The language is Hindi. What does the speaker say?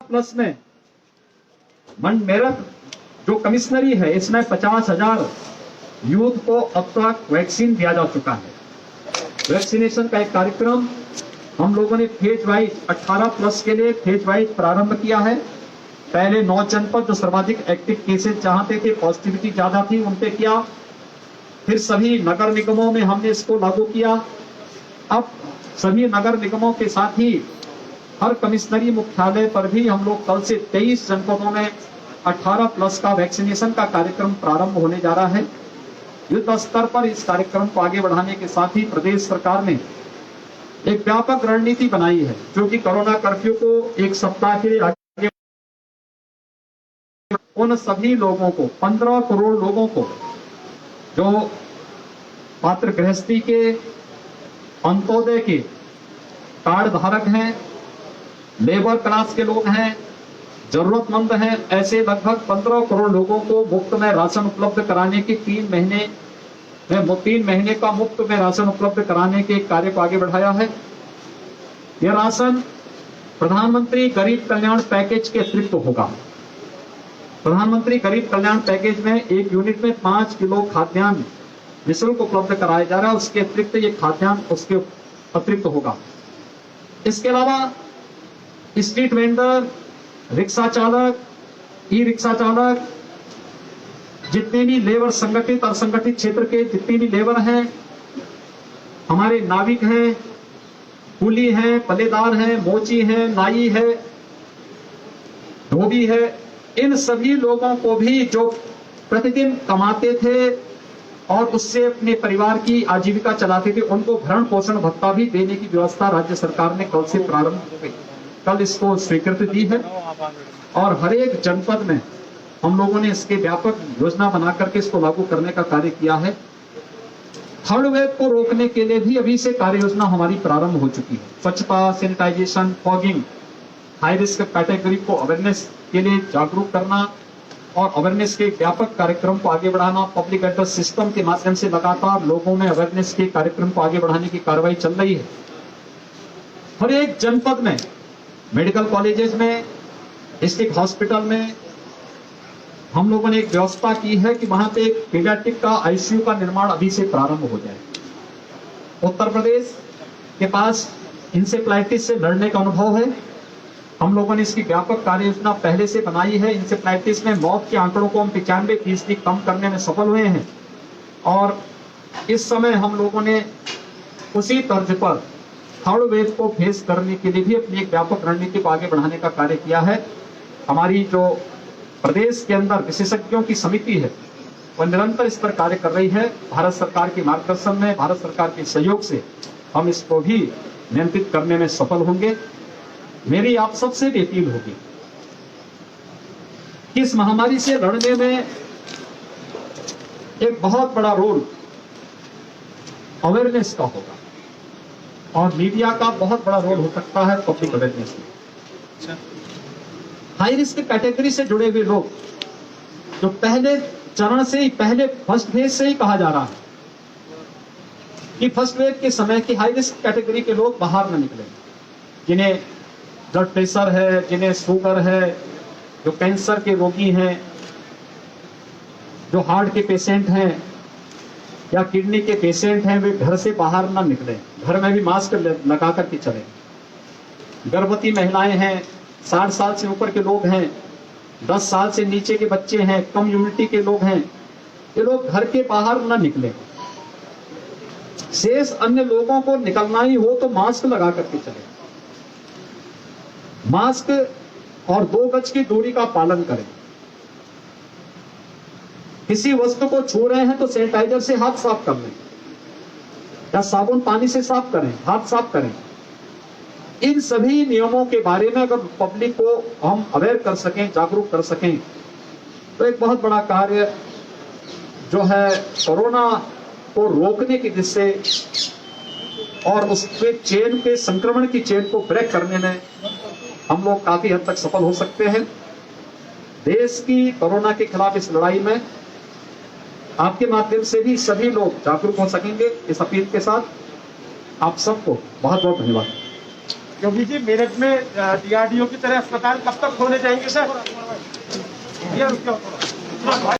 प्लस में मेरठ जो कमिश्नरी है, इसमें 50,000 यूथ को अब तक वैक्सीन दिया जा चुका है। वैक्सीनेशन का एक कार्यक्रम हम लोगों ने फेज वाइज 18 प्लस के लिए फेज वाइज प्रारंभ किया है। पहले 9 जनपद जो सर्वाधिक एक्टिव केसेस चाहते थे, पॉजिटिविटी ज्यादा थी, उन पे किया। फिर सभी नगर निगमों में हमने इसको लागू किया। अब सभी नगर निगमों के साथ ही हर कमिश्नरी मुख्यालय पर भी हम लोग कल से 23 जनपदों में 18 प्लस का वैक्सीनेशन का कार्यक्रम प्रारंभ होने जा रहा है। युद्ध स्तर पर इस कार्यक्रम को आगे बढ़ाने के साथ ही प्रदेश सरकार ने एक व्यापक रणनीति बनाई है, जो कि कोरोना कर्फ्यू को एक सप्ताह के लिए आगे उन सभी लोगों को 15 करोड़ लोगों को जो पात्र गृहस्थी के, अंत्योदय के कार्ड धारक हैं, लेबर क्लास के लोग हैं, जरूरतमंद हैं, ऐसे लगभग 15 करोड़ लोगों को मुफ्त में राशन उपलब्ध कराने की 3 महीने का मुफ्त में राशन उपलब्ध कराने के कार्य को आगे बढ़ाया है। यह राशन प्रधानमंत्री गरीब कल्याण पैकेज के अतिरिक्त होगा। प्रधानमंत्री गरीब कल्याण पैकेज में एक यूनिट में 5 किलो खाद्यान्न निःशुल्क उपलब्ध कराया जा रहा है। उसके अतिरिक्त ये खाद्यान्न उसके अतिरिक्त होगा। इसके अलावा स्ट्रीट वेंडर, रिक्शा चालक, ई रिक्शा चालक, जितने भी लेबर संगठित और असंगठित क्षेत्र के जितने भी लेबर हैं, हमारे नाविक हैं, कुली हैं, पल्लेदार हैं, मोची हैं, नाई है, धोबी है, इन सभी लोगों को भी जो प्रतिदिन कमाते थे और उससे अपने परिवार की आजीविका चलाते थे, उनको भरण पोषण भत्ता भी देने की व्यवस्था राज्य सरकार ने कल से प्रारंभ हो गई। कल इसको स्वीकृति दी है और हर एक जनपद में हम लोगों ने इसके व्यापक योजना बना करके इसको लागू करने का कार्य किया है। थर्ड वेव को रोकने के लिए भी अभी से कार्य योजना हमारी प्रारंभ हो चुकी है। स्वच्छता, sanitization, fogging, high risk category को अवेयरनेस के लिए जागरूक करना और अवेयरनेस के व्यापक कार्यक्रम को आगे बढ़ाना, पब्लिक एड्रेस सिस्टम के माध्यम से लगातार लोगों में अवेयरनेस के कार्यक्रम को आगे बढ़ाने की कार्रवाई चल रही है। हर एक जनपद में, मेडिकल कॉलेजेस में, डिस्ट्रिक्ट हॉस्पिटल में हम लोगों ने एक व्यवस्था की है कि वहां पे एक पीडियाट्रिक का आईसीयू का निर्माण अभी से प्रारंभ हो जाए। उत्तर प्रदेश के पास इंसेफ्लाइटिस से लड़ने का अनुभव है। हम लोगों ने इसकी व्यापक कार्य योजना पहले से बनाई है। इंसेफ्लाइटिस में मौत के आंकड़ों को हम 95% कम करने में सफल हुए हैं और इस समय हम लोगों ने उसी तर्ज पर थर्ड वेव को फेस करने के लिए भी अपनी एक व्यापक रणनीति को आगे बढ़ाने का कार्य किया है। हमारी जो प्रदेश के अंदर विशेषज्ञों की समिति है, वह निरंतर इस पर कार्य कर रही है। भारत सरकार के मार्गदर्शन में, भारत सरकार के सहयोग से हम इसको भी नियंत्रित करने में सफल होंगे। मेरी आप सबसे भी अपील होगी कि इस महामारी से लड़ने में एक बहुत बड़ा रोल अवेयरनेस का होगा और मीडिया का बहुत बड़ा रोल हो सकता है पब्लिक अवेयरनेस में। हाई रिस्क कैटेगरी से जुड़े हुए लोग जो पहले चरण से ही, पहले फर्स्ट फेज से ही कहा जा रहा है कि फर्स्ट वेव के समय की हाई रिस्क कैटेगरी के लोग बाहर न निकले, जिन्हें ब्लड प्रेशर है, जिन्हें शुगर है, जो कैंसर के रोगी हैं, जो हार्ट के पेशेंट हैं या किडनी के पेशेंट हैं, वे घर से बाहर ना निकले, घर में भी मास्क लगा करके चले। गर्भवती महिलाएं हैं, 60 साल से ऊपर के लोग हैं, 10 साल से नीचे के बच्चे हैं, कम इम्यूनिटी के लोग हैं, ये लोग घर के बाहर ना निकले। शेष अन्य लोगों को निकलना ही हो तो मास्क लगा करके चले। मास्क और 2 गज की दूरी का पालन करें। किसी वस्तु को छू रहे हैं तो सैनिटाइजर से हाथ साफ कर लें या साबुन पानी से साफ करें, हाथ साफ करें। इन सभी नियमों के बारे में अगर पब्लिक को हम अवेयर कर सकें, जागरूक कर सकें, तो एक बहुत बड़ा कार्य जो है कोरोना को रोकने की दिशा और उसके चेन के संक्रमण की चेन को ब्रेक करने में हम लोग काफी हद तक सफल हो सकते हैं। देश की कोरोना के खिलाफ इस लड़ाई में आपके माध्यम से भी सभी लोग जागरूक हो सकेंगे। इस अपील के साथ आप सबको बहुत बहुत धन्यवाद। योगी जी, मेरठ में DRDO की तरह अस्पताल कब तक खोले जाएंगे सर? ये रुक जाओ थोड़ा।